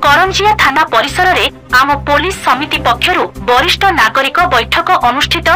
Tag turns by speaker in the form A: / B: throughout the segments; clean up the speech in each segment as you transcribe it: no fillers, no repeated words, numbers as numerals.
A: करंजिया थाना परिसर में आम पुलिस समिति पक्षरु वरिष्ठ नागरिक बैठक अनुष्ठित।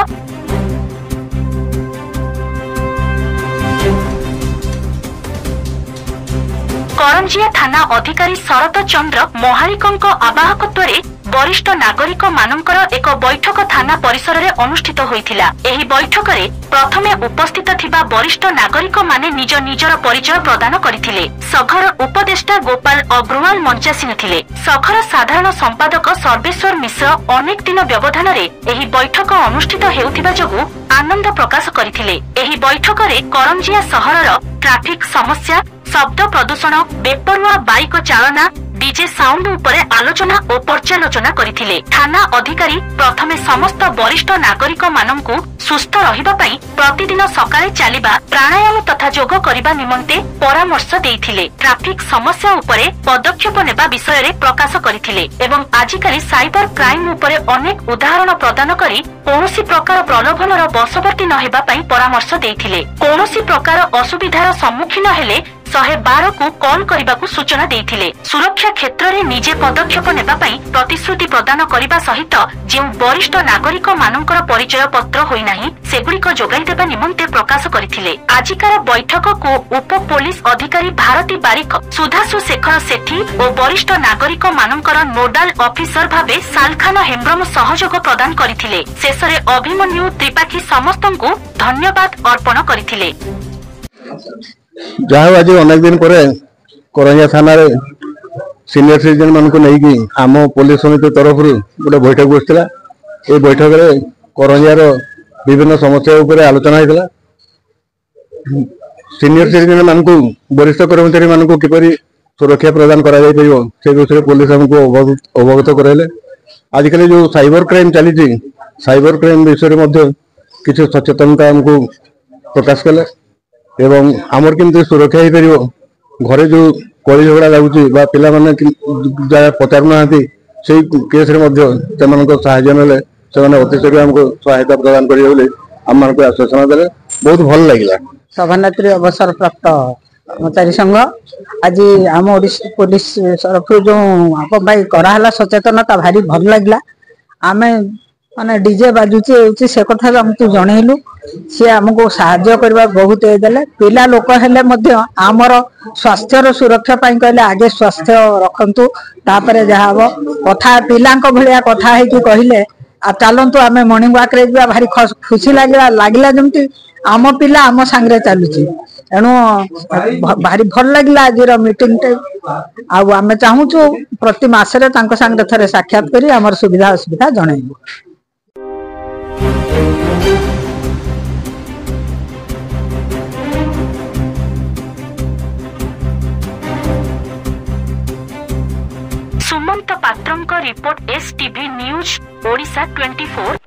A: करंजिया थाना अधिकारी शरत चंद्र महालिकंक आवाहकत्वरे वरिष्ठ नागरिक मानकर एक बैठक थाना परिसर में अनुष्ठित होइथिला। एही बैठक रे प्रथमे उपस्थित थिबा वरिष्ठ नागरिक माने निज निजर परिचय प्रदान करथिले। सखर उपदेष्टा गोपाल अग्रवाल मंचासीन थिले। सखर साधारण संपादक सर्वेश्वर मिश्र अनेक दिन व्यवधान रे एही बैठक अनुष्ठित हेउथिबा जोगु आनंद प्रकाश करथिले। एही बैठक रे करंजिया सहरर ट्रैफिक समस्या, शब्द प्रदूषण, बेपरुआ बाइक चालना, डीजे साउंड उपरे आलोचना और पर्यालोचना करथिले। थाना अधिकारी प्रथमे समस्त वरिष्ठ नागरिक माननकु सुस्थ रहिबा पई प्रतिदिन सकाळे चालिबा, प्राणायाम तथा योग करिबा निमंते परामर्श देइथिले। ट्रैफिक समस्या उपरे पदक्षेप नेबा विषय रे प्रकाश करथिले एवं आजिकाली साइबर क्राइम उपरे अनेक उदाहरण प्रदान करी कोनोसी प्रकार प्रलोभनर बशवर्ती न हेबा पई परामर्श देइथिले। कोनोसी प्रकार असुविधार सम्मुखीन हेले 112 को कॉल करने सूचना देइथिले। सुरक्षा क्षेत्र में निजे पदक्षेप नेबा पई प्रतिश्रुति प्रदान करने सहित जो वरिष्ठ नागरिक मानकर परिचय पत्र होई नाही सेगुड़िक जोगाई देबा निमंते प्रकाश करथिले। आजिकार बैठक को उप पुलिस अधिकारी भारती बारिक, सुधासु शेखर सेठी और वरिष्ठ नागरिक मानकर नोडाल ऑफिसर भावे सालखान हेम्ब्रम सहयोग प्रदान करथिले। शेषरे अभिमन्यु त्रिपाठी समस्तंकु धन्यवाद अर्पण करथिले।
B: जहाँ आज अनेक दिन पर करंजिया थाना सीनियर सिटीजन मान को लेकिन आम पुलिस समिति तरफ गोटे बैठक बसला। ये बैठक में करंजियार विभिन्न समस्या उपर आलोचना होता। सीनियर सिटीजन मान को वरिष्ठ कर्मचारी मान को किपरि सुरक्षा प्रदान करा जाय परिबो से विषय पुलिस हमको अवगत कराइले। आजिकल जो साइबर क्राइम चली साइबर क्राइम विषय में किसी सचेतनता हमको प्रकाश कले एवं आमर केमती सुरक्षा हो पार। घरे जो कली झगड़ा लगुच पिला माने पचारूना से केस साहाय्य नेले अतिशय आमको सहायता प्रदान करेंगे आम मान आश्वासन देले। बहुत भल लगे।
C: सभानेत्री अवसर प्राप्त कर्मचारी संघ आज आम ओडिशा पुलिस तरफ जो आप कराला सचेतनता भारी भल लगे। आम माने डीजे बाजुचे से कथा आमको जनइलु सी आमको साहाय्य करने बहुत देले। पिला लोक हेले आमर स्वास्थ्यर सुरक्षा पाई कहले आगे स्वास्थ्य रखंतु तापरे जहा कथा पिलांक भलिया कथा है कि कहले आ चलंतु आमे मॉर्निंग वॉक रे जा भारी खुशी लागला जमती आम पिला आम सांगरे चलुची एणु भारी भल लागला आज मीटिंग आमे चाहूचु प्रति मासरे तांको सांगरे थरे साक्षात करी आमर सुविधा असुविधा जणाइबु।
A: सुमंत पात्रंक रिपोर्ट एसटीवी न्यूज ओडिशा 24।